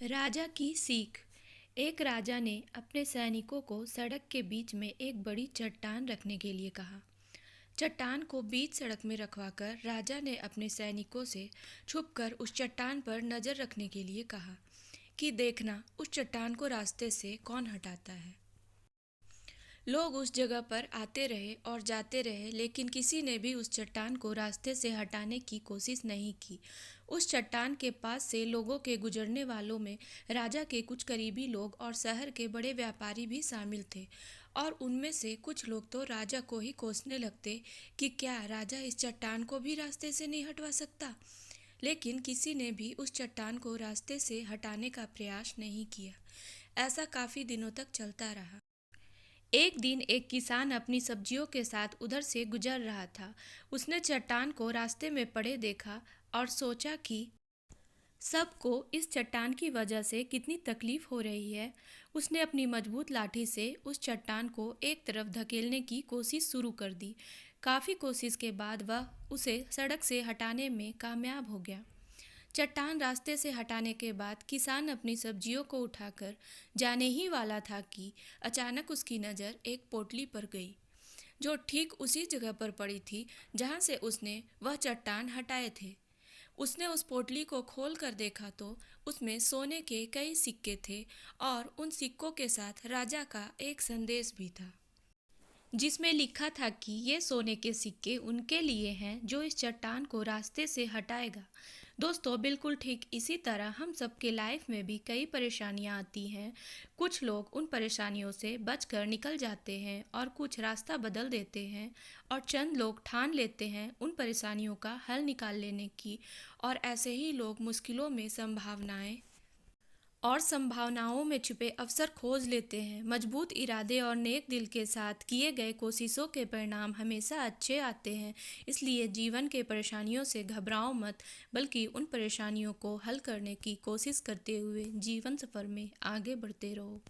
राजा की सीख। एक राजा ने अपने सैनिकों को सड़क के बीच में एक बड़ी चट्टान रखने के लिए कहा। चट्टान को बीच सड़क में रखवाकर राजा ने अपने सैनिकों से छुपकर उस चट्टान पर नजर रखने के लिए कहा कि देखना उस चट्टान को रास्ते से कौन हटाता है। लोग उस जगह पर आते रहे और जाते रहे, लेकिन किसी ने भी उस चट्टान को रास्ते से हटाने की कोशिश नहीं की। उस चट्टान के पास से लोगों के गुजरने वालों में राजा के कुछ करीबी लोग और शहर के बड़े व्यापारी भी शामिल थे, और उनमें से कुछ लोग तो राजा को ही कोसने लगते कि क्या राजा इस चट्टान को भी रास्ते से नहीं हटवा सकता। लेकिन किसी ने भी उस चट्टान को रास्ते से हटाने का प्रयास नहीं किया। ऐसा काफी दिनों तक चलता रहा। एक दिन एक किसान अपनी सब्जियों के साथ उधर से गुजर रहा था। उसने चट्टान को रास्ते में पड़े देखा और सोचा कि सबको इस चट्टान की वजह से कितनी तकलीफ हो रही है। उसने अपनी मजबूत लाठी से उस चट्टान को एक तरफ धकेलने की कोशिश शुरू कर दी। काफ़ी कोशिश के बाद वह उसे सड़क से हटाने में कामयाब हो गया। चट्टान रास्ते से हटाने के बाद किसान अपनी सब्जियों को उठाकर जाने ही वाला था कि अचानक उसकी नज़र एक पोटली पर गई, जो ठीक उसी जगह पर पड़ी थी जहाँ से उसने वह चट्टान हटाए थे। उसने उस पोटली को खोल कर देखा तो उसमें सोने के कई सिक्के थे, और उन सिक्कों के साथ राजा का एक संदेश भी था, जिसमें लिखा था कि ये सोने के सिक्के उनके लिए हैं जो इस चट्टान को रास्ते से हटाएगा। दोस्तों, बिल्कुल ठीक इसी तरह हम सबके लाइफ में भी कई परेशानियां आती हैं। कुछ लोग उन परेशानियों से बचकर निकल जाते हैं और कुछ रास्ता बदल देते हैं, और चंद लोग ठान लेते हैं उन परेशानियों का हल निकाल लेने की, और ऐसे ही लोग मुश्किलों में संभावनाओं में छुपे अवसर खोज लेते हैं। मजबूत इरादे और नेक दिल के साथ किए गए कोशिशों के परिणाम हमेशा अच्छे आते हैं। इसलिए जीवन के परेशानियों से घबराओ मत, बल्कि उन परेशानियों को हल करने की कोशिश करते हुए जीवन सफ़र में आगे बढ़ते रहो।